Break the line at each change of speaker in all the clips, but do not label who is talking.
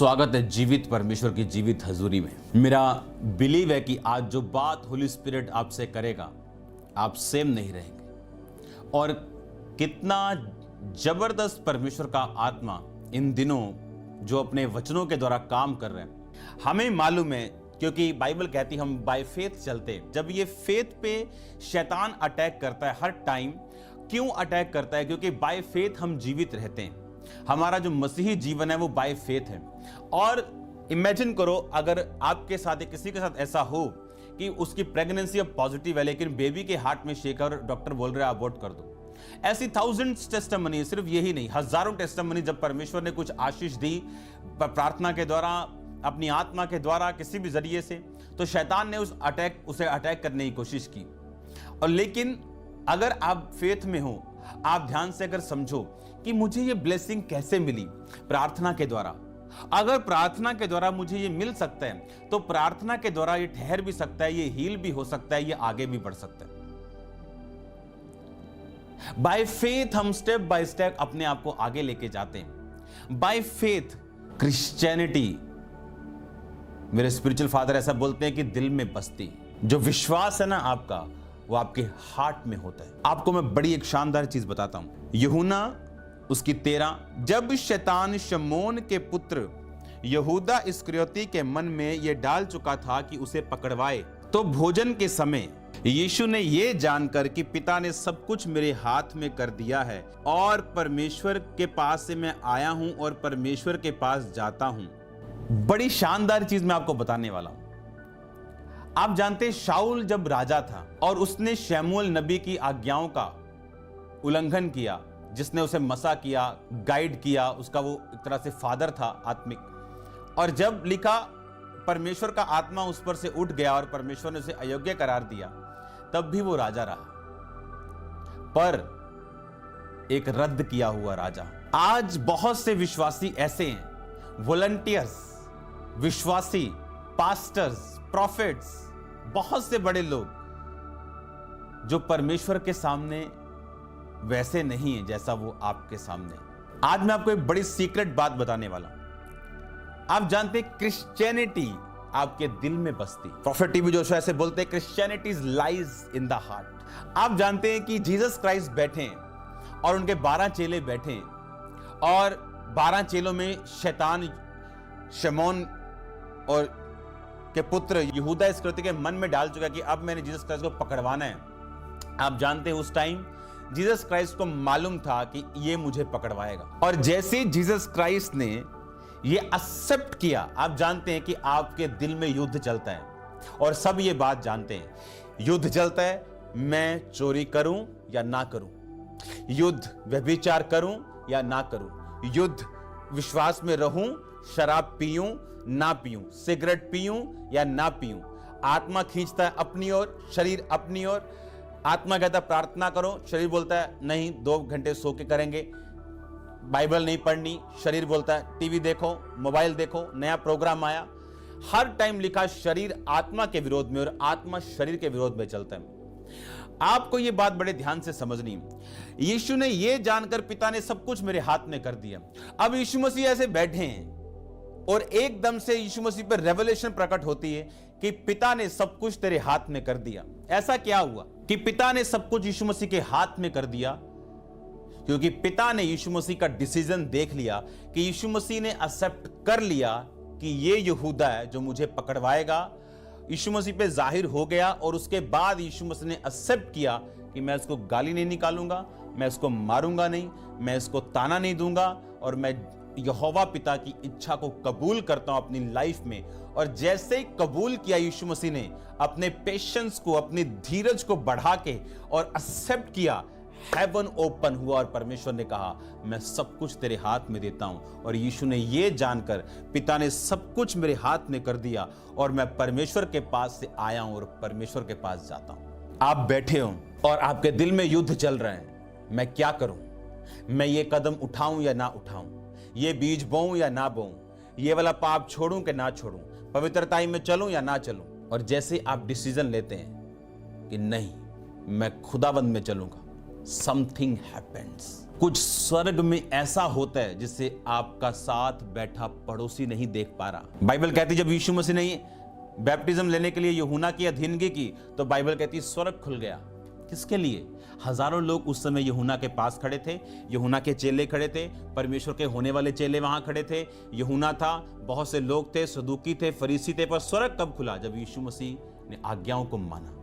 स्वागत है जीवित परमेश्वर की जीवित हजूरी में। मेरा बिलीव है कि आज जो बात होली स्पिरिट आपसे करेगा, आप सेम नहीं रहेंगे। और कितना जबरदस्त परमेश्वर का आत्मा इन दिनों जो अपने वचनों के द्वारा काम कर रहे हैं, हमें मालूम है क्योंकि बाइबल कहती है हम बाय फेथ चलते हैं। जब ये फेथ पे शैतान अटैक करता है हर टाइम, क्यों अटैक करता है? क्योंकि बाय फेथ हम जीवित रहते हैं। हमारा जो मसीही जीवन है वो बाय फेथ है। और इमेजिन करो अगर आपके साथ किसी के साथ ऐसा हो कि उसकी प्रेगनेंसी अब पॉजिटिव है लेकिन बेबी के हार्ट में शेक और डॉक्टर बोल रहे हैं अबॉर्ट कर दो। ऐसी थाउजेंड्स टेस्टिमनी, सिर्फ यही नहीं हजारों टेस्टिमनी, जब परमेश्वर ने कुछ आशीष दी प्रार्थना के द्वारा, अपनी आत्मा के द्वारा, किसी भी जरिए से, तो शैतान ने उसे अटैक करने की कोशिश की। और लेकिन अगर आप फेथ में हो, आप ध्यान से अगर समझो कि मुझे ये ब्लेसिंग कैसे मिली, प्रार्थना के द्वारा। अगर प्रार्थना के द्वारा मुझे ये मिल सकता है तो प्रार्थना के द्वारा ये ठहर भी सकता है, ये हील भी हो सकता है, ये आगे भी बढ़ सकता है। बाय फेथ हम स्टेप बाय स्टेप अपने आप को आगे लेके जाते हैं। बाय फेथ क्रिश्चियनिटी, मेरे स्पिरिचुअल फादर ऐसा बोलते हैं कि दिल में बसती। जो विश्वास है ना आपका, वो आपके हार्ट में होता है। आपको मैं बड़ी एक शानदार चीज बताता हूं। यूहन्ना उसकी 13, जब शैतान शमौन के पुत्र यहूदा इस्करियोती के मन में यह डाल चुका था कि उसे पकड़वाए, तो भोजन के समय यीशु ने यह जानकर कि पिता ने सब कुछ मेरे हाथ में कर दिया है और परमेश्वर के पास से मैं आया हूं और परमेश्वर के पास जाता हूं। बड़ी शानदार चीज मैं आपको बताने वाला हूं। आप जानते हैं शाऊल जब राजा था और उसने शमूएल नबी की आज्ञाओं का उल्लंघन किया, जिसने उसे मसा किया, गाइड किया, उसका वो एक तरह से फादर था आत्मिक। और जब लिखा परमेश्वर का आत्मा उस पर से उठ गया और परमेश्वर ने उसे अयोग्य करार दिया, तब भी वो राजा रहा, पर एक रद्द किया हुआ राजा। आज बहुत से विश्वासी ऐसे हैं, वॉलंटियर्स, विश्वासी, पास्टर्स, प्रॉफिट्स, बहुत से बड़े लोग जो परमेश्वर के सामने वैसे नहीं है जैसा वो आपके सामने। आज मैं आपको एक बड़ी सीक्रेट बात बताने वाला हूं। आप जानते हैं क्रिश्चियनिटी आपके दिल में बसती। प्रॉफिट टीवी जोशुआ ऐसे बोलते हैं Christianity is lies in the heart. आप जानते हैं कि जीसस क्राइस्ट बैठे हैं और उनके 12 चेले बैठे हैं और 12 चेलों में शैतान शमौन और के पुत्र यहूदा इस्करियोती के मन में डाल चुका कि अब मैंने जीसस क्राइस्ट को पकड़वाना है। आप जानते हैं उस टाइम जीसस क्राइस्ट को मालूम था कि ये मुझे पकड़वाएगा। और जैसे जीसस क्राइस्ट ने ये एक्सेप्ट किया, आप जानते हैं कि आपके दिल में युद्ध चलता है और सब ये बात जानते हैं। युद्ध चलता है, मैं चोरी करूं या ना करूं, युद्ध व्यभिचार करूं या ना करूं, युद्ध विश्वास में रहूं, शराब पीऊं ना पीऊं, सिगरेट पीऊं या ना पीऊं। आत्मा खींचता है अपनी ओर, शरीर अपनी ओर। आत्मा कहता है प्रार्थना करो, शरीर बोलता है नहीं 2 घंटे सो के करेंगे, बाइबल नहीं पढ़नी। शरीर बोलता है टीवी देखो, मोबाइल देखो, नया प्रोग्राम आया। हर टाइम लिखा शरीर आत्मा के विरोध में और आत्मा शरीर के विरोध में चलता है। आपको यह बात बड़े ध्यान से समझनी है। यीशु ने यह जानकर पिता ने सब कुछ मेरे हाथ में कर दिया। अब यीशु मसीह ऐसे बैठे हैं और एकदम से यीशु मसीह पर रेवलेशन प्रकट होती है कि पिता ने सब कुछ तेरे हाथ में कर दिया। ऐसा क्या हुआ कि पिता ने सब कुछ यीशु मसीह के हाथ में कर दिया? क्योंकि पिता ने यीशु मसीह का डिसीजन देख लिया कि यीशु मसीह ने एक्सेप्ट कर लिया कि ये यहूदा है जो मुझे पकड़वाएगा। यीशु मसीह पे जाहिर हो गया और उसके बाद यीशु मसीह ने एक्सेप्ट किया कि मैं इसको गाली नहीं निकालूंगा, मैं इसको मारूंगा नहीं, मैं इसको ताना नहीं दूंगा और मैं यहोवा पिता की इच्छा को कबूल करता हूं अपनी लाइफ में। और जैसे ही कबूल किया यीशु मसीह ने, अपने पेशेंस को, अपनी धीरज को बढ़ा के और एक्सेप्ट किया, हेवन ओपन हुआ और परमेश्वर ने कहा मैं सब कुछ तेरे हाथ में देता हूं। और यीशु ने यह जानकर पिता ने सब कुछ मेरे हाथ में कर दिया और मैं परमेश्वर के पास से आया हूं और परमेश्वर के पास जाता हूं। आप बैठे हो और आपके दिल में युद्ध चल रहा है, मैं क्या करूं, मैं ये कदम उठाऊं या ना उठाऊं, ये बीज बोऊं या ना बोऊं, ये वाला पाप छोड़ूं कि ना छोड़ूं, पवित्रताई में चलूं या ना चलूं। और जैसे आप डिसीजन लेते हैं कि नहीं मैं खुदाबंद में चलूंगा, समथिंग हैपेंस। कुछ स्वर्ग में ऐसा होता है जिसे आपका साथ बैठा पड़ोसी नहीं देख पा रहा। बाइबल कहती है जब यीशु मसीह ने बैप्टिज्म लेने के लिए यूहन्ना की अधीनगी की तो बाइबल कहती है स्वर्ग खुल गया। किसके लिए? हजारों लोग उस समय यूहन्ना के पास खड़े थे, यूहन्ना के चेले खड़े थे, परमेश्वर के होने वाले चेले वहां खड़े थे, यूहन्ना था, बहुत से लोग थे, सदूकी थे, फरीसी थे। पर स्वर्ग कब खुला? जब यीशु मसीह ने आज्ञाओं को माना।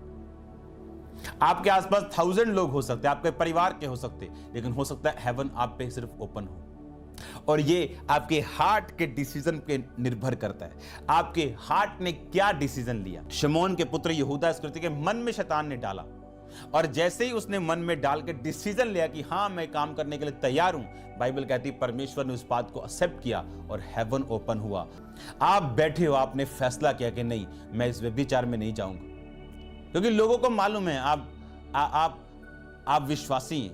आपके आसपास 1000 लोग हो सकते हैं, आपके परिवार के हो सकते हैं, लेकिन हो सकता है हेवन आप पे सिर्फ ओपन हो। और ये आपके हार्ट के डिसीजन पे निर्भर करता है, आपके हार्ट ने क्या डिसीजन लिया। शमौन के पुत्र यहूदा इस्करियोती के मन में शैतान ने डाला, और जैसे ही उसने मन में डाल के डिसीजन लिया कि हाँ मैं काम करने के लिए तैयार हूं, बाइबल कहती है परमेश्वर ने उस बात को एक्सेप्ट किया और हेवन ओपन हुआ। आप बैठे हो, आपने फैसला किया कि नहीं मैं इस व्यभिचार में नहीं जाऊंगा, क्योंकि लोगों को मालूम है आप विश्वासी हैं,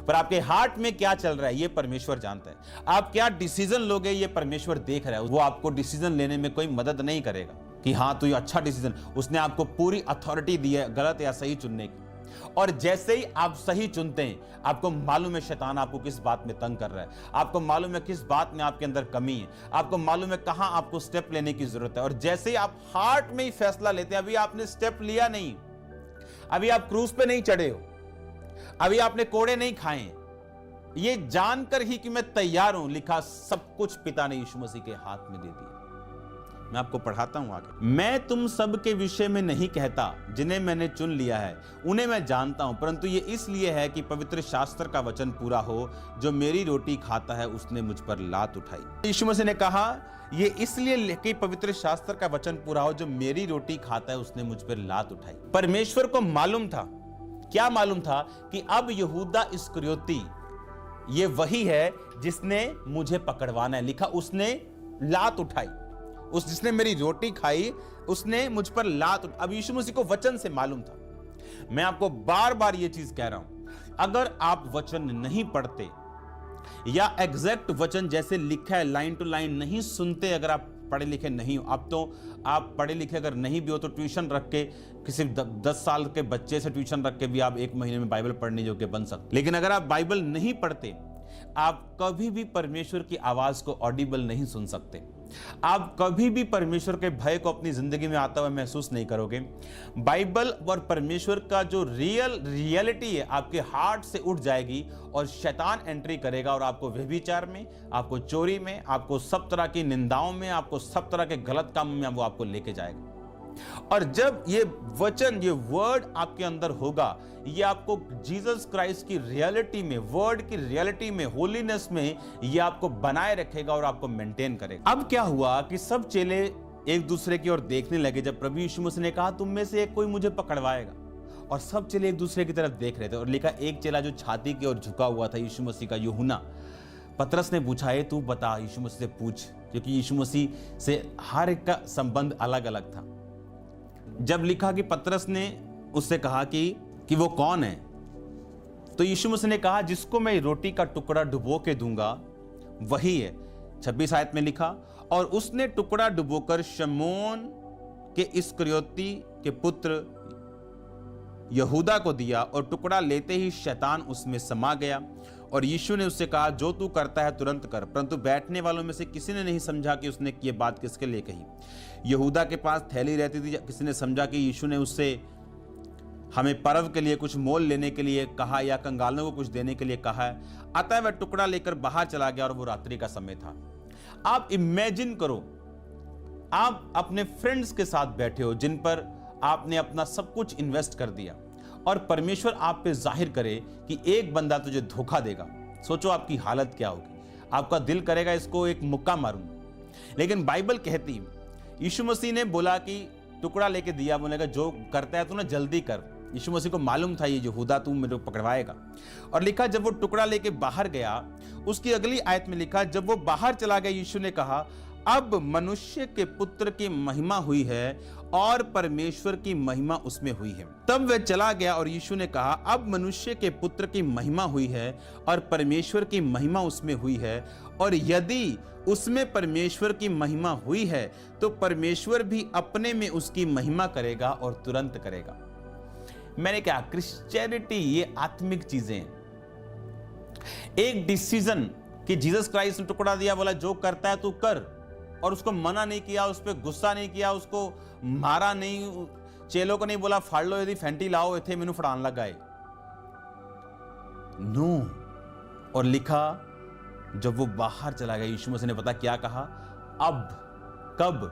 पर आपके हार्ट में क्या चल रहा है ये परमेश्वर जानता है। आप क्या डिसीजन लोगे ये परमेश्वर देख रहा है। वो आपको डिसीजन लेने में कोई मदद नहीं करेगा कि हाँ तो ये अच्छा डिसीजन, उसने आपको पूरी अथॉरिटी दी है गलत या सही चुनने की। और जैसे ही आप सही चुनते हैं, आपको मालूम है शैतान आपको किस बात में तंग कर रहा है, आपको मालूम है किस बात में आपके अंदर कमी है, आपको मालूम है कहां आपको स्टेप लेने की जरूरत है। और जैसे ही आप हार्ट में ही फैसला लेते हैं, अभी आपने स्टेप लिया नहीं, अभी आप क्रूज पे नहीं चढ़े हो, अभी आपने कोड़े नहीं खाए, ये जानकर ही कि मैं तैयार हूं, लिखा सब कुछ पिता ने यीशु मसीह के हाथ में दे दिया। मैं आपको पढ़ाता हूं आगे। मैं तुम सब के विषय में नहीं कहता, जिन्हें मैंने चुन लिया है उन्हें मैं जानता हूं, परंतु ये इसलिए है कि पवित्र शास्त्र का वचन पूरा हो, जो मेरी रोटी खाता है उसने मुझ पर लात उठाई। यीशु मसीह ने कहा ये इसलिए कि पवित्र शास्त्र का वचन पूरा हो, जो मेरी रोटी खाता है उसने मुझ पर लात उठाई। परमेश्वर को मालूम था, क्या मालूम था? कि अब यहूदा इस्करियोती ये वही है जिसने मुझे पकड़वाना है। लिखा उसने लात उठाई, उस जिसने मेरी रोटी खाई उसने मुझ पर लात। अब यीशु मसीह को वचन से मालूम था। मैं आपको बार बार ये चीज कह रहा हूं, अगर आप वचन नहीं पढ़ते या एग्जैक्ट वचन जैसे लिखा है लाइन टू लाइन नहीं सुनते, अगर आप पढ़े लिखे नहीं हो, अब तो आप पढ़े लिखे अगर नहीं भी हो तो ट्यूशन रख के, किसी 10 साल के बच्चे से ट्यूशन रख के भी आप 1 महीने में बाइबल पढ़ने योग्य बन सकते। लेकिन अगर आप बाइबल नहीं पढ़ते, आप कभी भी परमेश्वर की आवाज को ऑडिबल नहीं सुन सकते, आप कभी भी परमेश्वर के भय को अपनी जिंदगी में आता हुआ महसूस नहीं करोगे। बाइबल और परमेश्वर का जो रियलिटी है आपके हार्ट से उठ जाएगी और शैतान एंट्री करेगा और आपको व्यभिचार में, आपको चोरी में, आपको सब तरह की निंदाओं में, आपको सब तरह के गलत काम में वो आपको लेके जाएगा। और जब ये वचन, ये वर्ड आपके अंदर होगा, ये आपको जीसस क्राइस्ट की रियलिटी में, वर्ड की रियलिटी में, होलीनेस में ये आपको बनाए रखेगा और आपको मेंटेन करेगा। अब क्या हुआ कि सब चेले एक दूसरे की ओर देखने लगे जब प्रभु यीशु मसीह ने कहा तुम में से एक कोई मुझे पकड़वाएगा, और सब चेले एक दूसरे की तरफ देख रहे थे। और लिखा एक चेला जो छाती की ओर झुका हुआ था यीशु मसीह का, यूहन्ना। पतरस ने पूछा है तू बता, यीशु मसीह से पूछ, क्योंकि यीशु मसीह से हर एक का संबंध अलग अलग था। जब लिखा कि पतरस ने उससे कहा कि वो कौन है, तो यीशु मसीह ने कहा जिसको मैं रोटी का टुकड़ा डुबो के दूंगा वही है। 26 आयत में लिखा और उसने टुकड़ा डुबोकर शमौन के इस्करियोती के पुत्र यहूदा को दिया, और टुकड़ा लेते ही शैतान उसमें समा गया। और यीशु ने उससे कहा जो तू करता है तुरंत कर। परंतु बैठने वालों में से किसी ने नहीं समझा कि उसने ये बात किसके लिए कही। यहूदा के पास थैली रहती थी, किसी ने समझा कि यीशु ने उससे हमें पर्व के लिए कुछ मोल लेने के लिए कहा या कंगालों को कुछ देने के लिए कहा है। अतः वह टुकड़ा लेकर बाहर चला गया और वो रात्रि का समय था। आप इमेजिन करो, आप अपने फ्रेंड्स के साथ बैठे हो जिन पर आपने अपना सब कुछ इन्वेस्ट कर दिया, और परमेश्वर आप पे जाहिर करे कि एक बंदा तुझे धोखा देगा। सोचो आपकी हालत क्या होगी। आपका दिल करेगा इसको एक मुक्का मारूं। लेकिन बाइबल कहती, यीशु मसीह ने बोला कि टुकड़ा लेके दिया, बोलेगा जो करता है तू ना जल्दी कर। यीशु मसीह को मालूम था ये यहूदा तू मेरे को पकड़वाएगा। और लिखा जब वो टुकड़ा लेके बाहर गया, उसकी अगली आयत में लिखा जब वो बाहर चला गया, यीशु ने कहा अब मनुष्य के पुत्र की महिमा हुई है और परमेश्वर की महिमा उसमें हुई है। तब वह चला गया और यीशु ने कहा अब मनुष्य के पुत्र की महिमा हुई है और परमेश्वर की महिमा उसमें हुई है, और यदि उसमें परमेश्वर की महिमा हुई है तो परमेश्वर भी अपने में उसकी महिमा करेगा और तुरंत करेगा। मैंने कहा क्रिश्चियनिटी ये आत्मिक चीजें हैं। एक डिसीजन कि जीसस क्राइस्ट ने टुकड़ा दिया, बोला जो करता है तू कर, और उसको मना नहीं किया, उस पर गुस्सा नहीं किया, उसको मारा नहीं, चेलों को नहीं बोला फाड़ लो यदि फैंटी लाओ इथे मैनू फड़ान लग गए। नो। और लिखा जब वो बाहर चला गया, यीशु मसीह ने पता क्या कहा, अब, कब,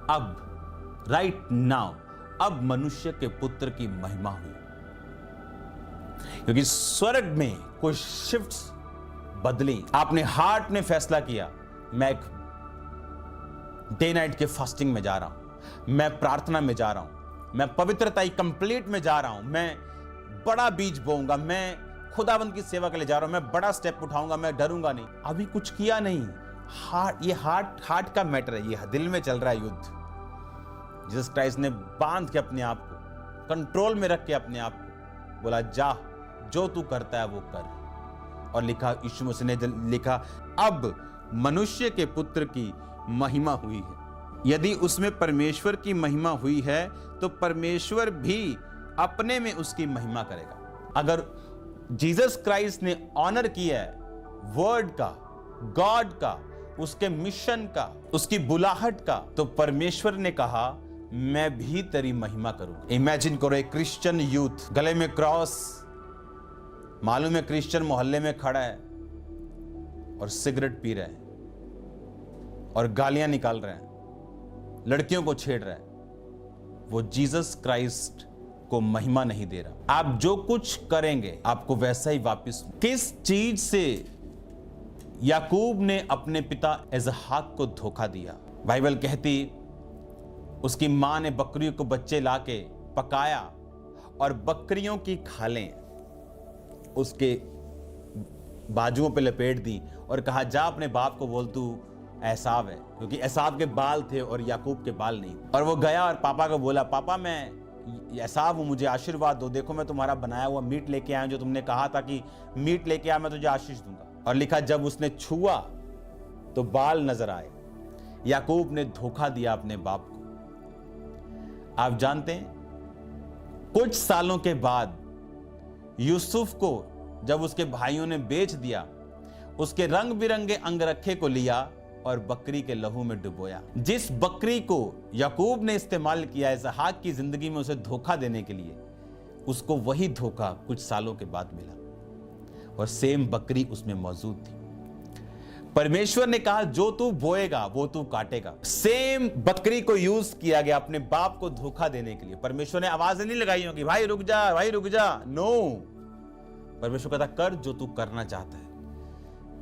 अब, राइट नाउ, अब मनुष्य के पुत्र की महिमा हुई। क्योंकि स्वर्ग में कुछ शिफ्ट्स बदली। आपने हार्ट ने फैसला किया, मैं एक डे नाइट के फास्टिंग में जा रहा हूं, मैं प्रार्थना में जा रहा हूं, मैं पवित्रता कंप्लीट में जा रहा हूं, मैं बड़ा बीज बोऊंगा, मैं खुदाबंद की सेवा के लिए जा रहा हूं, मैं बड़ा स्टेप उठाऊंगा, मैं डरूंगा नहीं। अभी कुछ किया नहीं। ये हार्ट का मैटर है, ये दिल में चल रहा है युद्ध। जीसस क्राइस्ट ने बांध के अपने आप को कंट्रोल में रख के अपने आप को बोला, जा जो तू करता है वो कर। और लिखा, यीशु मसीह ने लिखा, अब मनुष्य के पुत्र की महिमा हुई है। यदि उसमें परमेश्वर की महिमा हुई है तो परमेश्वर भी अपने में उसकी महिमा करेगा। अगर जीसस क्राइस्ट ने ऑनर किया है वर्ड का, गॉड का, उसके मिशन का, उसकी बुलाहट का, तो परमेश्वर ने कहा मैं भी तेरी महिमा करूंगा। इमेजिन करो एक क्रिश्चियन यूथ गले में क्रॉस, मालूम है क्रिश्चियन मोहल्ले में खड़ा है और सिगरेट पी रहा है और गालियां निकाल रहा है, लड़कियों को छेड़ रहा है, वो जीसस क्राइस्ट को महिमा नहीं दे रहा। आप जो कुछ करेंगे आपको वैसा ही वापस। किस चीज से याकूब ने अपने पिता इसहाक को धोखा दिया? बाइबल कहती उसकी मां ने बकरियों को बच्चे लाके पकाया और बकरियों की खालें उसके बाजुओं पे लपेट दी और कहा जा अपने बाप को बोल तू एसाव है, क्योंकि एसाव के बाल थे और याकूब के बाल नहीं। और वो गया और पापा को बोला, पापा मैं एसाव हूं, मुझे आशीर्वाद दो, देखो मैं तुम्हारा बनाया हुआ मीट लेके आया, जो तुमने कहा था कि मीट लेके आया मैं तुझे आशीष दूंगा। और लिखा जब उसने छुआ तो बाल नजर आए। याकूब ने धोखा दिया अपने बाप को। आप जानते हैं कुछ सालों के बाद यूसुफ को जब उसके भाइयों ने बेच दिया, उसके रंग बिरंगे अंगरखे को लिया और बकरी के लहू में डुबोया। जिस बकरी को याकूब ने इस्तेमाल किया इसहाक की जिंदगी में उसे धोखा देने के लिए, उसको वही धोखा कुछ सालों के बाद मिला और सेम बकरी उसमें मौजूद थी। परमेश्वर ने कहा जो तू बोएगा वो तू काटेगा। सेम बकरी को यूज किया गया अपने बाप को धोखा देने के लिए। परमेश्वर ने आवाज नहीं लगाई होगी भाई रुक जा, भाई रुक जा। नो, परमेश्वर कहता कर जो तू करना चाहता है,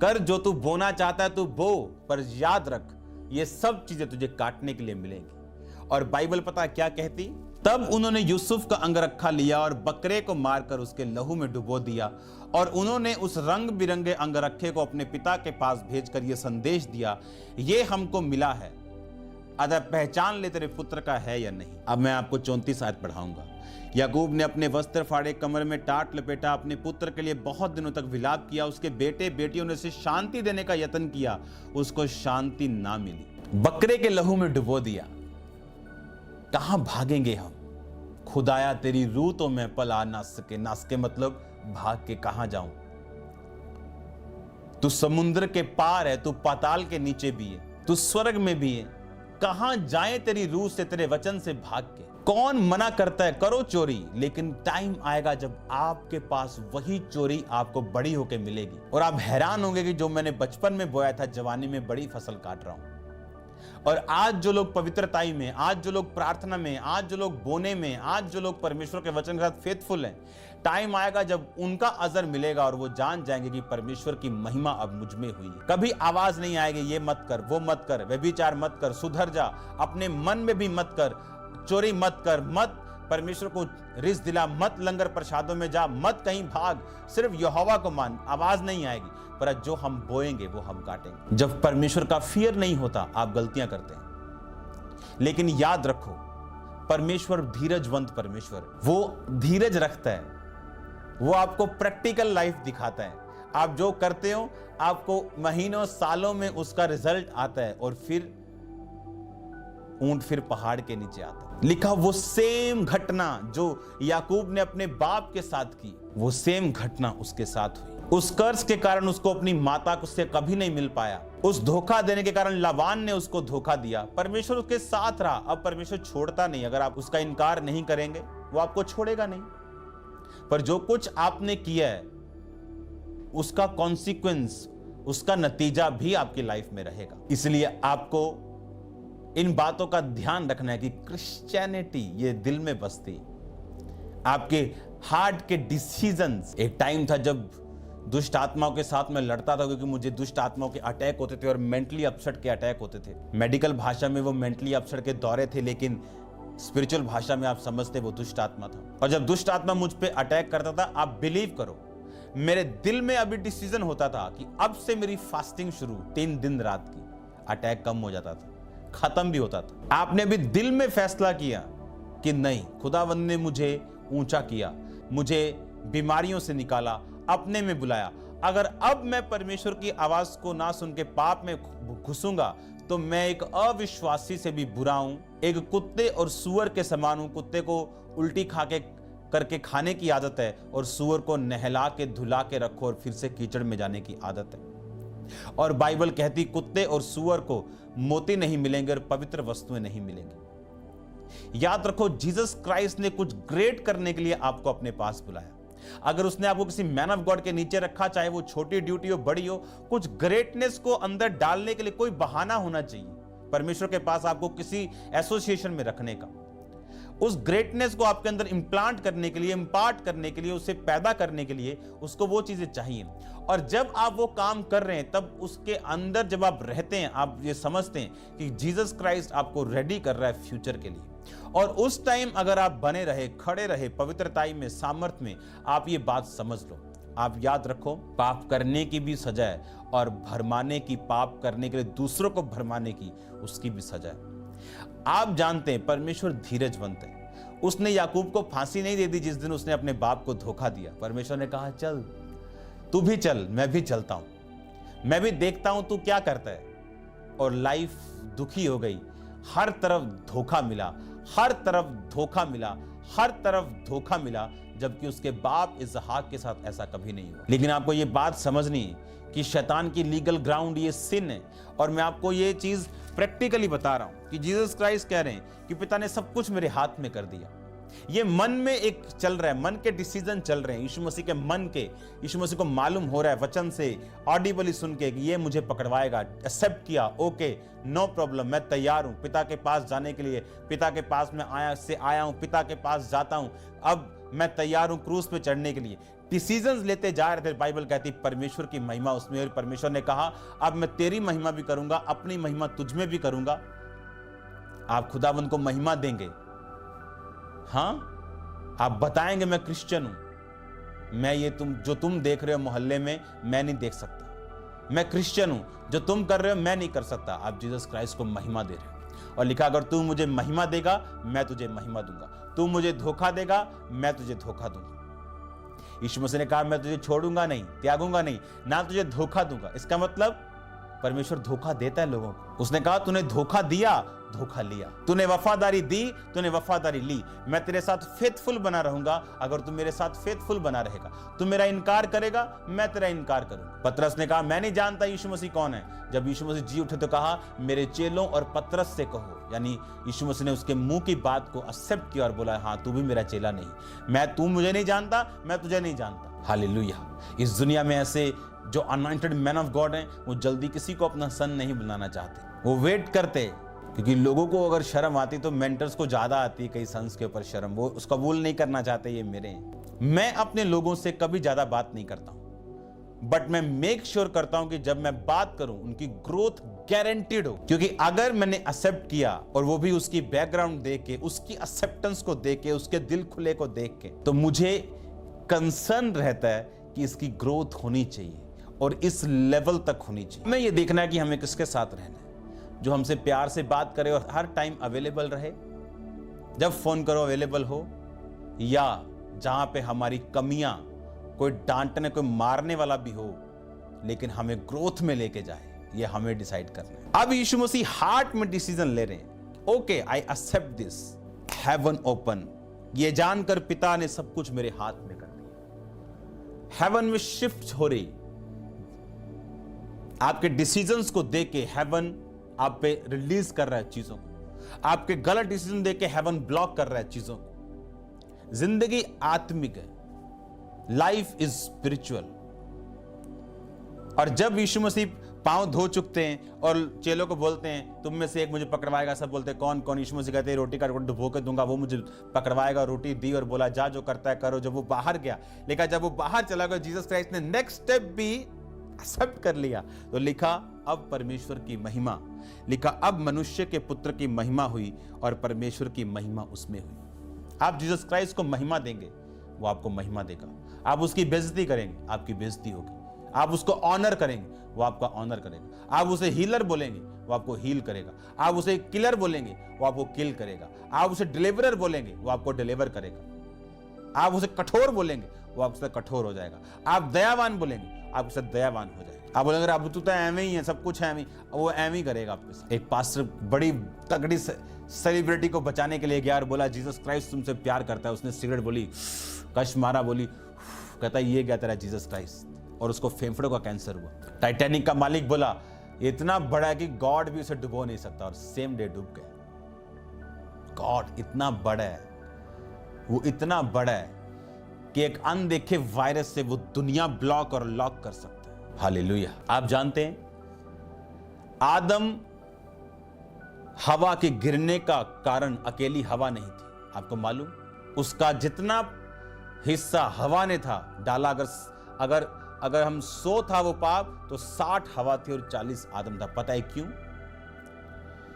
कर जो तू बोना चाहता है तू बो, पर याद रख ये सब चीजें तुझे काटने के लिए मिलेंगी। और बाइबल पता क्या कहती? तब उन्होंने यूसुफ का अंगरखा लिया और बकरे को मारकर उसके लहू में डुबो दिया और उन्होंने उस रंग बिरंगे अंगरखे को अपने पिता के पास भेजकर यह संदेश दिया, ये हमको मिला है, अतः पहचान ले तेरे पुत्र का है या नहीं। अब मैं आपको 34 आयत पढ़ाऊंगा। याकूब ने अपने वस्त्र फाड़े, कमर में टाट लपेटा, अपने पुत्र के लिए बहुत दिनों तक विलाप किया। उसके बेटे बेटियों ने उसे शांति देने का यत्न किया, उसको शांति ना मिली। बकरे के लहू में डुबो दिया। कहां भागेंगे हम? खुदाया तेरी रूह तो मैं पला ना सके। ना सके मतलब भाग के कहां जाऊं? तू समुद्र के पार है, तू पाताल के नीचे भी है, तू स्वर्ग में भी है। कहां जाए तेरी रूह से, तेरे वचन से भाग के? कौन मना करता है करो चोरी, लेकिन टाइम आएगा जब आपके पास वही चोरी आपको बड़ी होके मिलेगी और आप हैरान होंगे कि जो मैंने बचपन में बोया था जवानी में बड़ी फसल काट रहा हूं। और आज जो लोग पवित्रताई में, आज जो लोग प्रार्थना में, आज जो लोग बोने में, आज जो लोग परमेश्वर के वचन के साथ फेथफुल हैं, टाइम आएगा जब उनका अजर मिलेगा और वो जान जाएंगे कि परमेश्वर की महिमा अब मुझ में हुई है। कभी आवाज नहीं आएगी ये मत कर, वो मत कर, व्यभिचार मत कर, सुधर जा, अपने मन में भी मत कर, चोरी मत कर, मत परमेश्वर को रिस दिला, मत लंगर प्रसादों में जा, मत कहीं भाग, सिर्फ यहोवा को मान। आवाज नहीं आएगी, पर जो हम बोएंगे वो हम काटेंगे। जब परमेश्वर का फियर नहीं होता आप गलतियां करते हैं, लेकिन याद रखो परमेश्वर धीरजवंत परमेश्वर, वो धीरज रखता है, वो आपको प्रैक्टिकल लाइफ दिखाता है। आप जो करते हो आपको महीनों सालों में उसका रिजल्ट आता है और फिर ऊंट फिर पहाड़ के नीचे आता है। लिखा वो सेम घटना जो याकूब ने अपने बाप के साथ की, वो सेम घटना उसके साथ हुई। उस कर्ज के कारण उसको अपनी माता को से कभी नहीं मिल पाया। उस धोखा देने के कारण लाबान ने उसको धोखा दिया। परमेश्वर उसके साथ रहा। अब परमेश्वर छोड़ता नहीं। अगर आप उसका इनकार नहीं करेंगे वो आपको छोड़ेगा नहीं। पर जो कुछ आपने किया है उसका कॉन्सिक्वेंस, उसका नतीजा भी आपकी लाइफ में रहेगा। इसलिए आपको इन बातों का ध्यान रखना है कि क्रिश्चियनिटी ये दिल में बसती, आपके हार्ट के डिसीजंस। एक टाइम था जब दुष्ट आत्माओं के साथ मैं लड़ता था, क्योंकि मुझे दुष्ट आत्माओं के अटैक होते थे और मेंटली अपसेट के अटैक होते थे। मेडिकल भाषा में वो मेंटली अपसेट के दौरे थे, लेकिन स्पिरिचुअल भाषा में आप समझते वो दुष्ट आत्मा था। और जब दुष्ट आत्मा मुझ पे अटैक करता था, आप बिलीव करो, मेरे दिल में अभी डिसीजन होता था कि अब से मेरी फास्टिंग शुरू, 3 दिन रात की। अटैक कम हो जाता था, खत्म भी होता था। आपने भी दिल में फैसला किया कि नहीं, खुदावंद ने मुझे ऊंचा किया, मुझे बीमारियों से निकाला, अपने में बुलाया। अगर अब मैं परमेश्वर की आवाज को ना सुन के पाप में घुसूंगा तो मैं एक अविश्वासी से भी बुरा हूं, एक कुत्ते और सुअर के समान हूं। कुत्ते को उल्टी खा के करके खाने की आदत है और सुअर को नहला के धुला के रखो और फिर से कीचड़ में जाने की आदत है। और बाइबल कहती कुत्ते और सुअर को मोती नहीं मिलेंगे और पवित्र वस्तुएं नहीं मिलेंगी। याद रखो, जीसस क्राइस्ट ने कुछ ग्रेट करने के लिए आपको अपने पास बुलाया। अगर उसने आपको किसी मैन ऑफ गॉड के नीचे रखा, चाहे वो छोटी ड्यूटी हो बड़ी हो, कुछ ग्रेटनेस को अंदर डालने के लिए कोई बहाना होना चाहिए परमेश्वर के पास आपको किसी एसोसिएशन में रखने का। उस ग्रेटनेस को आपके अंदर इंप्लांट करने के लिए, इंपार्ट करने के लिए, उसे पैदा करने के लिए उसको वो चीजें चाहिए। और जब आप वो काम कर रहे हैं, तब उसके अंदर जब आप रहते हैं, आप ये समझते हैं कि जीसस क्राइस्ट आपको रेडी कर रहा है फ्यूचर के लिए। और उस टाइम अगर आप बने रहे, खड़े रहे पवित्रताई में, सामर्थ में, आप ये बात समझ लो। आप याद रखो, पाप करने की भी सजा है और भरमाने की, पाप करने के लिए दूसरों को भरमाने की, उसकी भी सजा है। आप जानते हैं परमेश्वर धीरजवंत है। उसने याकूब को फांसी नहीं दे दी जिस दिन उसने अपने बाप को धोखा दिया। परमेश्वर ने कहा चल, तू भी चल, मैं भी चलता हूं, मैं भी देखता हूं तू क्या करता है। और लाइफ दुखी हो गई। हर तरफ धोखा मिला, हर तरफ धोखा मिला, हर तरफ धोखा मिला, जबकि उसके बाप इसहाक के साथ ऐसा कभी नहीं हुआ। लेकिन आपको ये बात समझनी है कि शैतान की लीगल ग्राउंड ये सिन है। और मैं आपको ये चीज प्रैक्टिकली बता रहा हूं कि जीसस क्राइस्ट कह रहे हैं कि पिता ने सब कुछ मेरे हाथ में कर दिया। ये मन में एक चल रहा है, मन के डिसीजन चल रहे हैं यीशु मसीह के मन के। यीशु मसीह को मालूम हो रहा है वचन से, ऑडिबली सुन के कि ये मुझे पकड़वाएगा। एक्सेप्ट किया, ओके, नो प्रॉब्लम, मैं तैयार हूं पिता के पास जाने के लिए। पिता के पास मैं आया हूं, पिता के पास जाता हूं, अब मैं तैयार हूं क्रूस पे चढ़ने के लिए। डिसीजंस लेते जा रहे थे। बाइबल कहती परमेश्वर की महिमा उसमें, और परमेश्वर ने कहा अब मैं तेरी महिमा भी करूंगा, अपनी महिमा तुझ में भी करूंगा। आप खुदावंद को महिमा देंगे, हाँ, आप बताएंगे मैं क्रिश्चियन हूं, मैं ये जो तुम देख रहे हो मोहल्ले में, मैं नहीं देख सकता। मैं क्रिश्चियन हूं, जो तुम कर रहे हो मैं नहीं कर सकता। आप जीसस क्राइस्ट को महिमा दे रहे हो। और लिखा, अगर तू मुझे महिमा देगा मैं तुझे महिमा दूंगा, तू मुझे धोखा देगा मैं तुझे धोखा दूंगा। यीशु मसीह ने कहा मैं तुझे छोड़ूंगा नहीं, त्यागूंगा नहीं, ना तुझे धोखा दूंगा। इसका मतलब परमेश्वर धोखा देता है लोगों को। उसने कहा तूने धोखा दिया, धोखा लिया, तूने वफादारी दी, तूने वफादारी ली, मैं तेरे साथ फेथफुल बना रहूंगा अगर तू मेरे साथ फेथफुल बना रहेगा। तू मेरा इनकार करेगा, मैं तेरा इनकार करूंगा। पतरस ने कहा मैं नहीं जानता यीशु मसीह कौन है। जब यीशु मसीह जी उठे तो कहा मेरे चेलों और पतरस से कहो, यानी यीशु मसीह ने उसके मुंह की बात को एक्सेप्ट किया और बोला हाँ तू भी मेरा चेला नहीं, तू मुझे नहीं जानता, मैं तुझे नहीं जानता। हालेलुया। इस दुनिया में ऐसे जो अनॉइंटेड मैन ऑफ गॉड हैं, वो जल्दी किसी को अपना सन नहीं बनाना चाहते, वो वेट करते, क्योंकि लोगों को अगर शर्म आती तो मेंटर्स को ज्यादा आती है कई सन्स के ऊपर शर्म, वो उसका कबूल नहीं करना चाहते। ये मेरे हैं। मैं अपने लोगों से कभी ज्यादा बात नहीं करता हूं, बट मैं मेक श्योर करता हूं कि जब मैं बात करूं उनकी ग्रोथ गारंटीड हो। क्योंकि अगर मैंने एक्सेप्ट किया, और वो भी उसकी बैकग्राउंड देख के, उसकी एक्सेप्टेंस को देख के, उसके दिल खुले को देख के, तो मुझे कंसर्न रहता है कि इसकी ग्रोथ होनी चाहिए और इस लेवल तक होनी चाहिए। हमें ये देखना है कि हमें किसके साथ रहना है, जो हमसे प्यार से बात करे और हर टाइम अवेलेबल रहे, जब फोन करो अवेलेबल हो, या जहां पे हमारी कमियां, कोई डांटने, कोई मारने वाला भी हो, लेकिन हमें ग्रोथ में लेके जाए, ये हमें डिसाइड करना है। अब यीशु मसीह हार्ट में डिसीजन ले रहे हैं, okay I accept this, heaven open, ये जानकर पिता ने सब कुछ मेरे हाथ में कर दिया। हेवन में शिफ्ट हो रही, आपके डिसीजंस को देख के हेवन आप पे रिलीज कर रहा है चीजों को, आपके गलत डिसीजन देख के हेवन ब्लॉक कर रहा है चीजों को। जिंदगी आत्मिक है, लाइफ इज स्पिरिचुअल। और जब यीशु मसीह पांव धो चुकते हैं और चेलों को बोलते हैं तुम में से एक मुझे पकड़वाएगा, सब बोलते हैं कौन कौन? यीशु मसीह कहते हैं रोटी का टुकड़ा डुबो के दूंगा, वो मुझे पकड़वाएगा। रोटी दी और बोला जा जो करता है करो। जब वो बाहर गया, लेकिन जब वो बाहर चला गया, जीसस क्राइस्ट ने नेक्स्ट स्टेप भी एक्सेप्ट कर लिया। तो लिखा अब परमेश्वर की महिमा, लिखा अब मनुष्य के पुत्र की महिमा हुई और परमेश्वर की महिमा उसमें हुई। आप जीसस क्राइस्ट को महिमा देंगे, वो आपको महिमा देगा। आप उसकी बेइज्जती करेंगे, आपकी बेइज्जती होगी। आप उसको ऑनर करेंगे, वो आपका ऑनर करेगा। आप उसे हीलर बोलेंगे, वो आपको हील करेगा। आप उसे किलर बोलेंगे, वो आपको किल करेगा। आप उसे डिलीवरर बोलेंगे, वो आपको डिलीवर करेगा। आप उसे कठोर बोलेंगे, वो आपसे कठोर हो जाएगा। आप दयावान बोलेंगे, आप उससे दयावान हो जाएगा। आप बोलेंगे अब तू तो एवं ही है, सब कुछ है, वो एवं ही करेगा आपके साथ। एक पास्टर बड़ी तगड़ी सेलिब्रिटी को बचाने के लिए गया और बोला जीसस क्राइस्ट तुमसे प्यार करता है। उसने सिगरेट बोली, कश मारा, बोली, कहता ये क्या तेरा जीसस क्राइस्ट, और उसको फेफड़ों का कैंसर हुआ। टाइटैनिक का मालिक बोला इतना बड़ा है कि गॉड भी उसे डुबो नहीं सकता, और सेम डे डूब गया। गॉड इतना बड़ा है, वो इतना बड़ा है कि एक अनदेखे वायरस से वो दुनिया ब्लॉक और लॉक कर सकता है। हालेलुया। आप जानते हैं आदम हवा के गिरने का कारण अकेली हवा नहीं थी। आपको मालूम, उसका जितना हिस्सा हवा ने था डाला, अगर हम 100 था वो पाप, तो 60 हवा थी और 40 आदम था। पता है क्यों?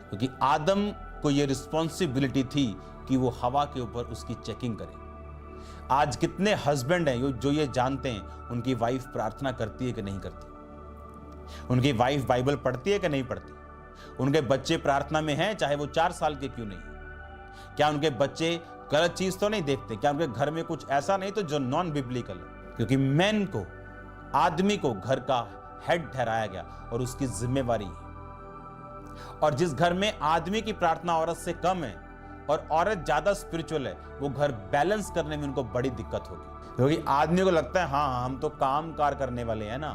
क्योंकि आदम को ये रिस्पॉन्सिबिलिटी थी कि वो हवा के ऊपर उसकी चेकिंग करे। आज कितने हस्बैंड हैं जो ये जानते हैं उनकी वाइफ प्रार्थना करती है कि नहीं करती, उनकी वाइफ बाइबल पढ़ती है कि नहीं पढ़ती, उनके बच्चे प्रार्थना में हैं चाहे वो 4 साल के क्यों नहीं। क्या उनके बच्चे गलत चीज तो नहीं देखते? क्या उनके घर में कुछ ऐसा नहीं तो जो नॉन बिब्लिकल है? क्योंकि मैन को, आदमी को घर का हेड ठहराया गया और उसकी जिम्मेवारी है। और जिस घर में आदमी की प्रार्थना औरत से कम है और औरत ज्यादा स्पिरिचुअल है, वो घर बैलेंस करने में उनको बड़ी दिक्कत होगी। क्योंकि आदमी को लगता है हाँ हम तो काम कार करने वाले हैं ना।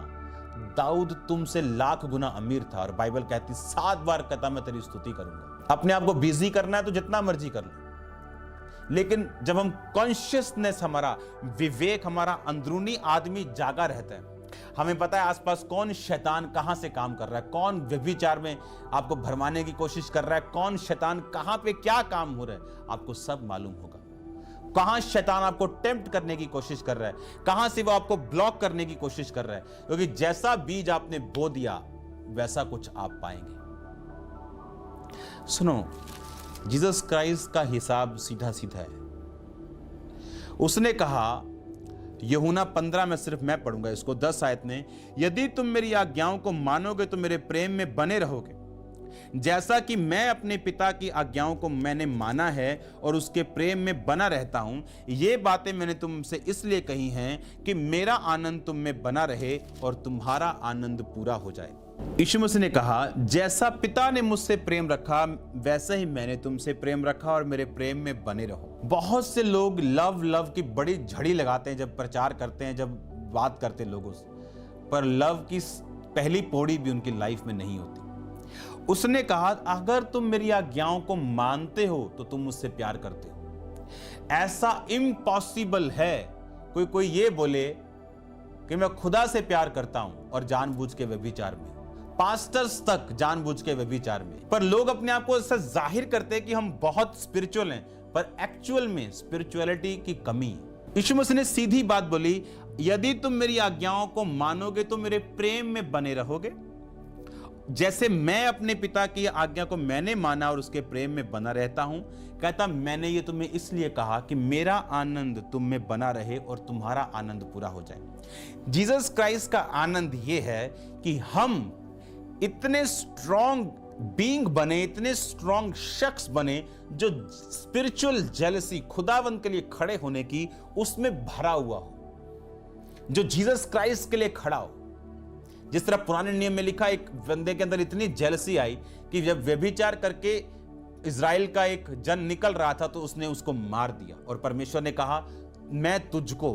दाऊद तुमसे लाख गुना अमीर था और बाइबल कहती 7 बार कहता मैं तेरी स्तुति करूंगा। अपने आप को बिजी करना है तो जितना मर्जी कर लो, लेकिन जब हम कॉन्शियसनेस, हमारा विवेक, हमारा अंदरूनी आदमी जागा रहता है, हमें पता है आसपास कौन शैतान कहां से काम कर रहा है, कौन व्यभिचार में आपको भरमाने की कोशिश कर रहा है, कौन शैतान कहां पे क्या काम हो रहा है, आपको सब मालूम होगा। कहां शैतान आपको टेम्प्ट करने की कोशिश कर रहा है, कहां से वो आपको ब्लॉक करने की कोशिश कर रहा है, क्योंकि जैसा बीज आपने बो दिया वैसा कुछ आप पाएंगे। सुनो, जीसस क्राइस्ट का हिसाब सीधा सीधा है। उसने कहा, यूहन्ना 15 में सिर्फ मैं पढ़ूंगा इसको, 10 आयत में, यदि तुम मेरी आज्ञाओं को मानोगे तो मेरे प्रेम में बने रहोगे, जैसा कि मैं अपने पिता की आज्ञाओं को मैंने माना है और उसके प्रेम में बना रहता हूं। ये बातें मैंने तुमसे इसलिए कही हैं कि मेरा आनंद तुम में बना रहे और तुम्हारा आनंद पूरा हो जाए। यीशु मसीह ने कहा, जैसा पिता ने मुझसे प्रेम रखा वैसे ही मैंने तुमसे प्रेम रखा और मेरे प्रेम में बने रहो। बहुत से लोग लव की बड़ी झड़ी लगाते हैं जब प्रचार करते हैं, जब बात करते हैं लोगों से, पर लव की पहली पौड़ी भी उनकी लाइफ में नहीं होती। उसने कहा, अगर तुम मेरी आज्ञाओं को मानते हो तो तुम मुझसे प्यार करते हो। ऐसा इम्पॉसिबल है कोई ये बोले कि मैं खुदा से प्यार करता हूं और जानबूझ के व्यभिचार में, पास्टर्स तक जानबूझ के व्यभिचार में। पर लोग अपने आप को ऐसा जाहिर करते हैं कि हम बहुत स्पिरिचुअल हैं, पर एक्चुअल में स्पिरिचुअलिटी की कमी है। यीशु मसीह ने सीधी बात बोली, यदि तुम मेरी आज्ञाओं को मानोगे तो मेरे प्रेम में बने रहोगे, जैसे मैं अपने पिता की आज्ञा को मैंने माना और उसके प्रेम में बना रहता हूं। कहता, मैंने ये तुम्हें इसलिए कहा कि मेरा आनंद तुम में बना रहे और तुम्हारा आनंद पूरा हो जाए। जीसस क्राइस्ट का आनंद ये है कि हम इतने स्ट्रॉन्ग बीइंग बने, इतने स्ट्रॉन्ग शख्स बने जो स्पिरिचुअल जेलसी, खुदावंत के लिए खड़े होने की उसमें भरा हुआ हो, जो जीसस क्राइस्ट के लिए खड़ा हो। जिस तरह पुराने नियम में लिखा, एक बंदे के अंदर इतनी जेलसी आई कि जब व्यभिचार करके इजराइल का एक जन निकल रहा था तो उसने उसको मार दिया, और परमेश्वर ने कहा, मैं तुझको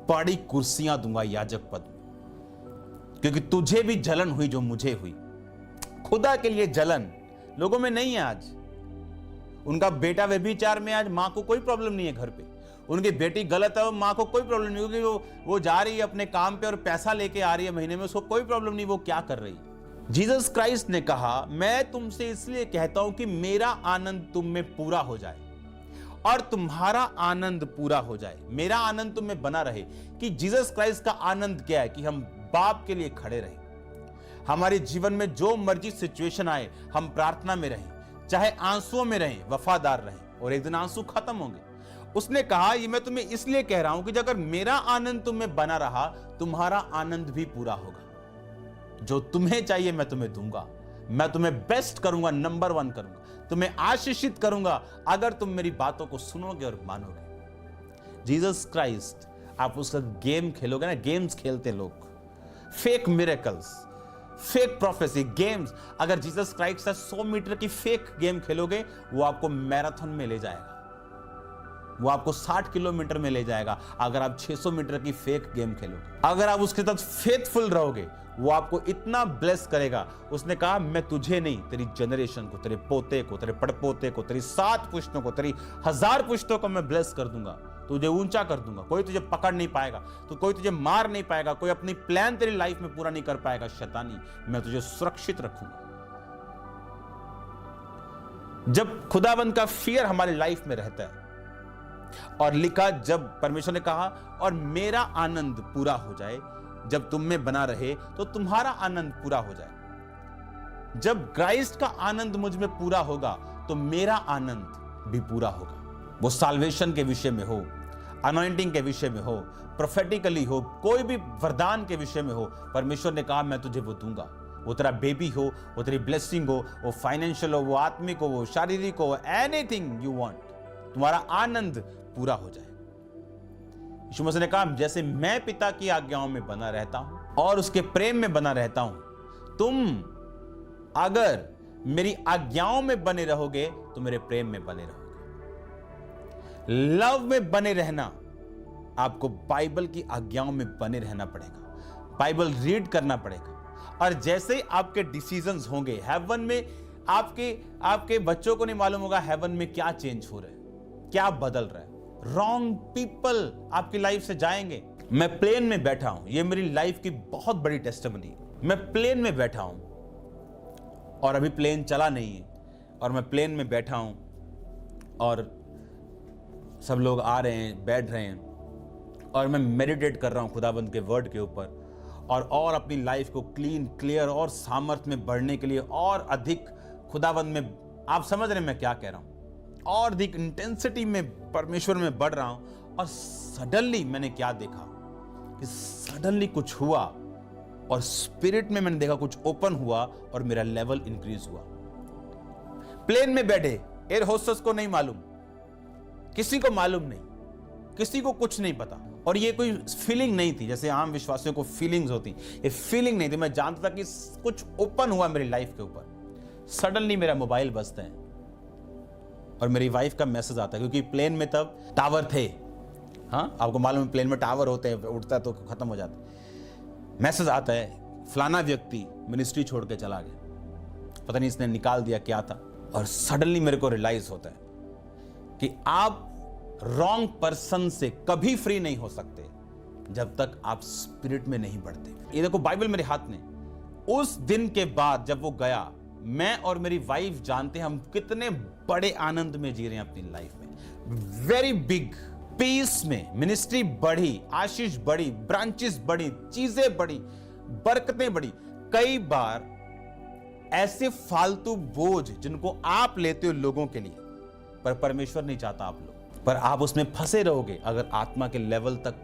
बड़ी कुर्सियां दूंगा याजक पद में, क्योंकि तुझे भी जलन हुई जो मुझे हुई। खुदा के लिए जलन लोगों में नहीं है आज। उनका बेटा व्यभिचार में, आज मां को कोई प्रॉब्लम नहीं है घर पे। उनकी बेटी गलत है, मां को कोई प्रॉब्लम नहीं, क्योंकि वो जा रही है अपने काम पे और पैसा लेके आ रही है महीने में, उसको कोई प्रॉब्लम नहीं वो क्या कर रही है। जीसस क्राइस्ट ने कहा, मैं तुमसे इसलिए कहता हूं कि मेरा आनंद तुम में पूरा हो जाए और तुम्हारा आनंद पूरा हो जाए, मेरा आनंद तुम में बना रहे। कि जीसस क्राइस्ट का आनंद क्या है? कि हम बाप के लिए खड़े रहें। हमारे जीवन में जो मर्जी सिचुएशन आए, हम प्रार्थना में रहें, चाहे आंसुओं में रहें, वफादार रहें, और एक दिन आंसू खत्म होंगे। उसने कहा, ये मैं तुम्हें इसलिए कह रहा हूं कि अगर मेरा आनंद तुम में बना रहा, तुम्हारा आनंद भी पूरा होगा। जो तुम्हें चाहिए मैं तुम्हें दूंगा, मैं तुम्हें बेस्ट करूंगा, नंबर 1 करूंगा, तुम्हें आशीषित करूंगा अगर तुम मेरी बातों को सुनोगे और मानोगे। जीसस क्राइस्ट, आप उसका गेम खेलोगे ना, गेम्स खेलते लोग, fake miracles, fake prophecy, games. अगर जीसस क्राइस्ट से 100 मीटर की फेक गेम खेलोगे, वो आपको मैराथन में ले जाएगा, वो आपको 60 किलोमीटर में ले जाएगा। अगर आप 600 मीटर की फेक गेम खेलोगे, अगर आप उसके साथ फेथफुल रहोगे, वो आपको इतना ब्लेस करेगा। उसने कहा, मैं तुझे नहीं, तेरी जनरेशन को, तेरे पोते को, तेरे पड़पोते को, तेरी 7 पुश्तों को, तेरी 1000 पुश्तों को मैं ब्लेस कर दूंगा, तुझे ऊंचा कर दूंगा। कोई तुझे पकड़ नहीं पाएगा, तो कोई तुझे मार नहीं पाएगा, कोई अपनी प्लान तेरी लाइफ में पूरा नहीं कर पाएगा। शैतानी, मैं तुझे सुरक्षित रखूंगा। जब खुदाबंद का फियर हमारी लाइफ में रहता है, और लिखा, जब परमेश्वर ने कहा, और मेरा आनंद पूरा हो जाए, जब तुम में बना रहे तो तुम्हारा आनंद पूरा हो जाए। जब क्राइस्ट का आनंद मुझ में पूरा होगा, तो मेरा आनंद भी पूरा होगा। वो साल्वेशन के विषय में हो, अनॉइंटिंग के विषय में हो, प्रोफेटिकली हो, कोई भी वरदान के विषय में हो, परमेश्वर ने कहा, मैं तुझे वो दूंगा। वो तेरा बेबी हो, वो तेरी ब्लेसिंग हो, वो फाइनेंशियल हो, वो आत्मिक हो, वो शारीरिक हो, एनीथिंग यू वांट, तुम्हारा आनंद पूरा हो जाए। यीशु मसीह ने कहा, जैसे मैं पिता की आज्ञाओं में बना रहता हूं और उसके प्रेम में बना रहता हूं, तुम अगर मेरी आज्ञाओं में बने रहोगे तो मेरे प्रेम में बने रहोगे। लव में बने रहना, आपको बाइबल की आज्ञाओं में बने रहना पड़ेगा, बाइबल रीड करना पड़ेगा। और जैसे ही आपके डिसीजंस होंगे हेवन में, आपके बच्चों को नहीं मालूम होगा हेवन में क्या चेंज हो रहा है, क्या बदल रहा है। रॉन्ग पीपल आपकी लाइफ से जाएंगे। मैं प्लेन में बैठा हूं, ये मेरी लाइफ की बहुत बड़ी टेस्टिमनी है। मैं प्लेन में बैठा हूं और अभी प्लेन चला नहीं है, और मैं प्लेन में बैठा हूं और सब लोग आ रहे हैं, बैठ रहे हैं, और मैं मेडिटेट कर रहा हूं खुदाबंद के वर्ड के ऊपर, और अपनी लाइफ को क्लीन, क्लियर और सामर्थ्य में बढ़ने के लिए और अधिक खुदाबंद में, आप समझ रहे हैं मैं क्या कह रहा हूं, और अधिक इंटेंसिटी में परमेश्वर में बढ़ रहा हूं। और सडनली मैंने क्या देखा कि सडनली कुछ हुआ, और स्पिरिट में मैंने देखा कुछ ओपन हुआ और मेरा लेवल इंक्रीज हुआ। प्लेन में बैठे एयर होस्टेस को नहीं मालूम, किसी को मालूम नहीं, किसी को कुछ नहीं पता, और ये कोई फीलिंग नहीं थी जैसे आम विश्वासियों को फीलिंग्स होती। ये फीलिंग नहीं थी, मैं जानता था कि कुछ ओपन हुआ मेरी लाइफ के ऊपर। सडनली मेरा मोबाइल बजता है और मेरी वाइफ का मैसेज आता है, क्योंकि प्लेन में तब टावर थे। हाँ, आपको मालूम है प्लेन में टावर होते हैं, उड़ता है तो खत्म हो जाता है। मैसेज आता है, फलाना व्यक्ति मिनिस्ट्री छोड़ के चला गया, पता नहीं इसने निकाल दिया क्या था। और सडनली मेरे को रियलाइज होता है कि आप रॉन्ग पर्सन से कभी फ्री नहीं हो सकते जब तक आप स्पिरिट में नहीं बढ़ते। ये देखो बाइबल मेरे हाथ में। उस दिन के बाद जब वो गया, मैं और मेरी वाइफ जानते हैं हम कितने बड़े आनंद में जी रहे हैं अपनी लाइफ में। वेरी बिग पीस में मिनिस्ट्री बढ़ी, आशीष बढ़ी, ब्रांचेस बढ़ी, चीजें बढ़ी, बरकतें बढ़ी। कई बार ऐसे फालतू बोझ जिनको आप लेते हो लोगों के लिए, पर परमेश्वर नहीं चाहता आप लोग, पर आप उसमें फंसे रहोगे अगर आत्मा के लेवल तक,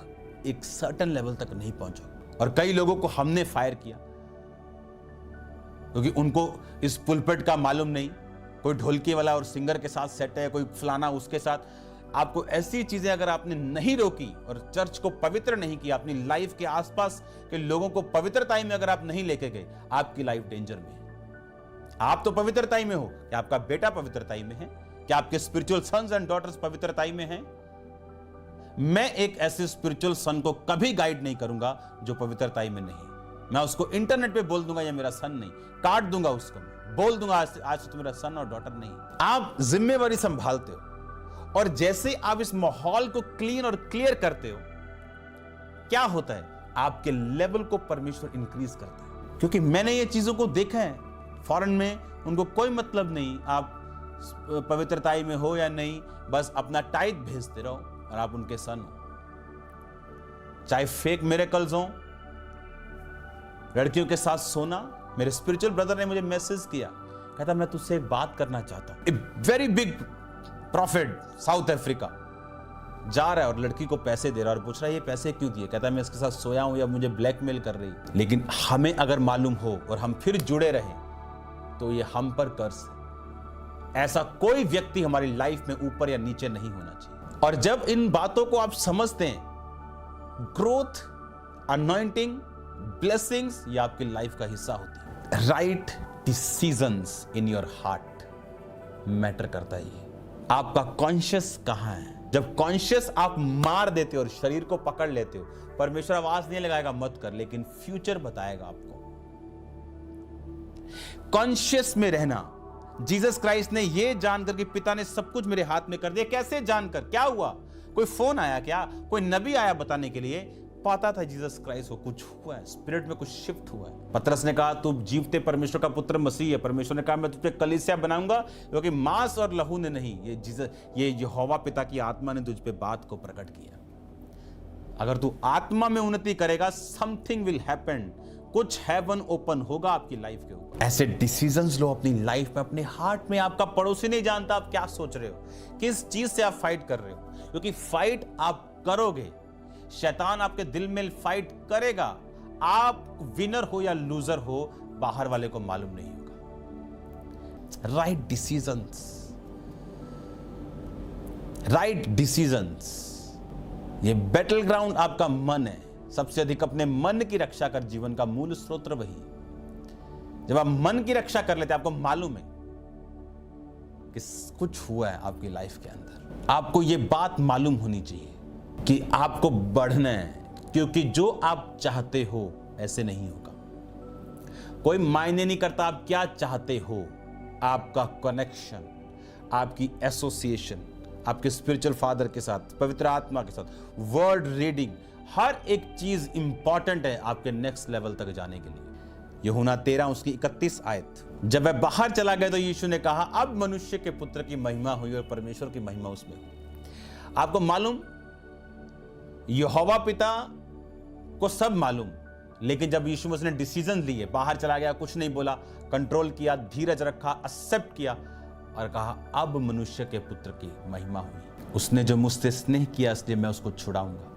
एक सर्टेन लेवल तक नहीं पहुंचोगे। और कई लोगों को हमने फायर किया क्योंकि उनको इस पुलपेट का मालूम नहीं, कोई ढोलकी वाला और सिंगर के साथ सेट है, कोई फलाना उसके साथ। आपको ऐसी चीजें अगर आपने नहीं रोकी और चर्च को पवित्र नहीं किया, अपनी लाइफ के आसपास के लोगों को पवित्रताई में अगर आप नहीं लेके गए, आपकी लाइफ डेंजर में है। आप तो पवित्रताई में हो, क्या आपका बेटा पवित्रताई में है? क्या आपके स्पिरिचुअल सन्स एंड डॉटर्स पवित्रताई में हैं? मैं एक ऐसे स्पिरिचुअल सन को कभी गाइड नहीं करूंगा जो पवित्रताई में नहीं। मैं उसको इंटरनेट पे बोल दूंगा ये मेरा सन नहीं, काट दूंगा उसको, बोल दूंगा आज से मेरा सन और डॉटर नहीं। आप जिम्मेवारी संभालते हो और जैसे आप इस माहौल को क्लीन और क्लियर करते हो, क्या होता है, आपके लेवल को परमेश्वर इंक्रीज करता है। क्योंकि मैंने ये चीजों को देखा है, फॉरेन में उनको कोई मतलब नहीं आप पवित्रताई में हो या नहीं, बस अपना टाइट भेजते रहो और आप उनके सन हो। चाहे फेक मिरेकल्स हो, लड़कियों के साथ सोना। मेरे स्पिरिचुअल ब्रदर ने मुझे मैसेज किया, कहता मैं तुझसे एक बात करना चाहता हूं। A very big profit south Africa जा रहा है और लड़की को पैसे दे रहा है और पूछ रहा है ये पैसे क्यों दिए। कहता है मैं इसके साथ सोया हूं या मुझे ब्लैकमेल कर रही है। लेकिन हमें अगर मालूम हो और हम फिर जुड़े रहें तो ये हम पर कर्ज है। ऐसा कोई व्यक्ति हमारी लाइफ में ऊपर या नीचे नहीं होना चाहिए। और जब इन बातों को आप समझते हैं, ग्रोथ, अनॉइंटिंग, ब्लेसिंग्स ये आपकी लाइफ का हिस्सा होती है। Right decisions in your heart matter करता है। ये आपका कॉन्शियस कहां है। जब कॉन्शियस आप मार देते हो और शरीर को पकड़ लेते हो, परमेश्वर आवाज नहीं लगाएगा मत कर, लेकिन फ्यूचर बताएगा आपको। कॉन्शियस में रहना, जीसस क्राइस्ट ने यह जानकर कि पिता ने सब कुछ मेरे हाथ में कर दिया। कैसे जानकर, क्या हुआ, कोई फोन आया क्या, कोई नबी आया बताने के लिए? पता था जीसस क्राइस्ट को कुछ हुआ है, स्पिरिट में कुछ शिफ्ट हुआ है। पतरस ने कहा तू जीवते परमेश्वर का पुत्र मसीह है। परमेश्वर ने कहा मैं तुझे कलीसिया बनाऊंगा, क्योंकि मांस और लहू ने नहीं, ये यहोवा पिता की आत्मा ने तुझ पे बात को प्रकट किया। अगर तू आत्मा में उन्नति करेगा, समथिंग विल हैपन, कुछ हेवन ओपन होगा आपकी लाइफ के ऊपर। ऐसे डिसीजंस लो अपनी लाइफ में, अपने हार्ट में। आपका पड़ोसी नहीं जानता आप क्या सोच रहे हो, किस चीज से आप फाइट कर रहे हो, क्योंकि फाइट आप करोगे, शैतान आपके दिल में फाइट करेगा। आप विनर हो या लूजर हो, बाहर वाले को मालूम नहीं होगा। राइट डिसीजंस, ये बैटल ग्राउंड आपका मन है। सबसे अधिक अपने मन की रक्षा कर, जीवन का मूल स्रोत वही है। जब आप मन की रक्षा कर लेते हैं, आपको मालूम है कि कुछ हुआ है आपकी लाइफ के अंदर। आपको यह बात मालूम होनी चाहिए कि आपको बढ़ना है, क्योंकि जो आप चाहते हो ऐसे नहीं होगा। कोई मायने नहीं करता आप क्या चाहते हो, आपका कनेक्शन, आपकी एसोसिएशन आपके स्पिरिचुअल फादर के साथ, पवित्र आत्मा के साथ, वर्ड रीडिंग, हर एक चीज इंपॉर्टेंट है आपके नेक्स्ट लेवल तक जाने के लिए। यूहन्ना 13 उसकी 31 आयत। जब वह बाहर चला गया तो यीशु ने कहा अब मनुष्य के पुत्र की महिमा हुई और परमेश्वर की महिमा उसमें हुई। आपको मालूम, यहोवा पिता को सब मालूम, लेकिन जब यीशु मसीह ने डिसीजन लिए, बाहर चला गया, कुछ नहीं बोला, कंट्रोल किया, धीरज रखा, एक्सेप्ट किया और कहा अब मनुष्य के पुत्र की महिमा हुई। उसने जो मुझसे स्नेह किया इसलिए मैं उसको छुड़ाऊंगा,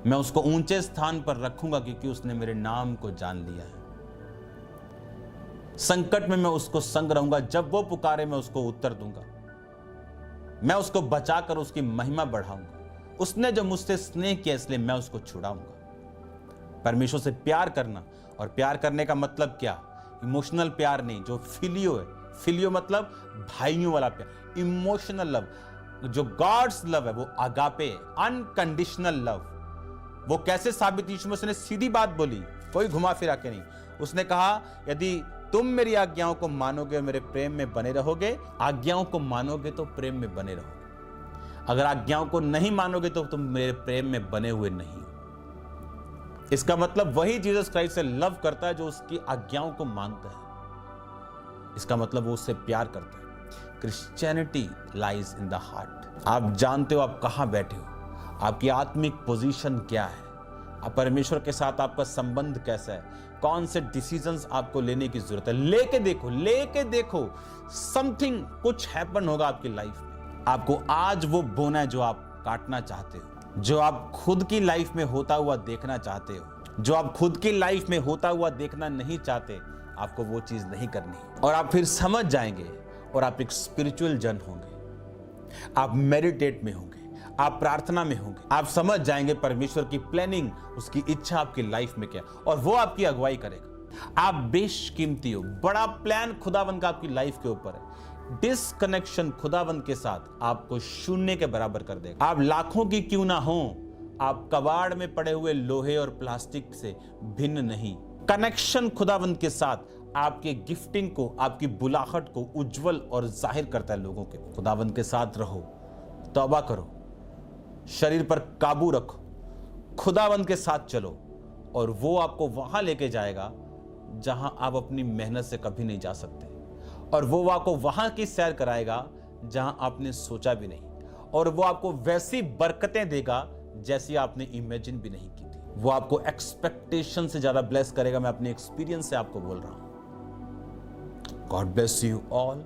मैं उसको ऊंचे स्थान पर रखूंगा, क्योंकि उसने मेरे नाम को जान लिया है। संकट में मैं उसको संग रहूंगा, जब वो पुकारे मैं उसको उत्तर दूंगा, मैं उसको बचाकर उसकी महिमा बढ़ाऊंगा। उसने जो मुझसे स्नेह किया इसलिए मैं उसको छुड़ाऊंगा। परमेश्वर से प्यार करना, और प्यार करने का मतलब क्या, इमोशनल प्यार नहीं, जो फिलियो है। फिलियो मतलब भाइयों वाला प्यार, इमोशनल लव। जो गॉड्स लव है वो अगापे, अनकंडीशनल लव। वो कैसे साबित, यीशु मसीह ने सीधी बात बोली, कोई घुमा फिरा के नहीं। उसने कहा यदि तुम मेरी आज्ञाओं को मानोगे और मेरे प्रेम में बने रहोगे, आज्ञाओं को मानोगे तो प्रेम में बने रहोगे। अगर आज्ञाओं को नहीं मानोगे तो तुम मेरे प्रेम में बने हुए नहीं हो। इसका मतलब वही जीसस क्राइस्ट से लव करता है जो उसकी आज्ञाओं को मानता है। इसका मतलब वो उससे प्यार करता है। Christianity lies in the heart. आप जानते हो आप कहां बैठे हो, आपकी आत्मिक पोजीशन क्या है, आप परमेश्वर के साथ आपका संबंध कैसा है, कौन से डिसीजंस आपको लेने की जरूरत है। लेके देखो समथिंग, कुछ हैपन होगा आपकी लाइफ में। आपको आज वो बोना है जो आप काटना चाहते हो, जो आप खुद की लाइफ में होता हुआ देखना चाहते हो। जो आप खुद की लाइफ में होता हुआ देखना नहीं चाहते, आपको वो चीज नहीं करनी। और आप फिर समझ जाएंगे और आप एक स्पिरिचुअल जन होंगे। आप मेडिटेट में होंगे, आप प्रार्थना में होंगे, आप समझ जाएंगे परमेश्वर की प्लानिंग, उसकी इच्छा आपकी लाइफ में क्या, और वो आपकी अगुवाई करेगा। आप बेशकीमती हो। बड़ा प्लान खुदावंद का आपकी लाइफ के ऊपर है। डिसकनेक्शन खुदावंद के साथ आपको शून्य के बराबर कर देगा। आप लाखों की क्यों ना हो, आप कबाड़ में पड़े हुए लोहे और प्लास्टिक से भिन्न नहीं। कनेक्शन खुदावंद के साथ आपके गिफ्टिंग को, आपकी बुलाहट को उज्जवल और जाहिर करता है लोगों के। खुदावंद के साथ रहो, तौबा करो, शरीर पर काबू रखो, खुदावंद के साथ चलो और वो आपको वहां लेके जाएगा जहां आप अपनी मेहनत से कभी नहीं जा सकते, और वो आपको वहां की सैर कराएगा जहां आपने सोचा भी नहीं, और वो आपको वैसी बरकतें देगा जैसी आपने इमेजिन भी नहीं की थी। वो आपको एक्सपेक्टेशन से ज्यादा ब्लेस करेगा। मैं अपने एक्सपीरियंस से आपको बोल रहा हूं। God bless you all.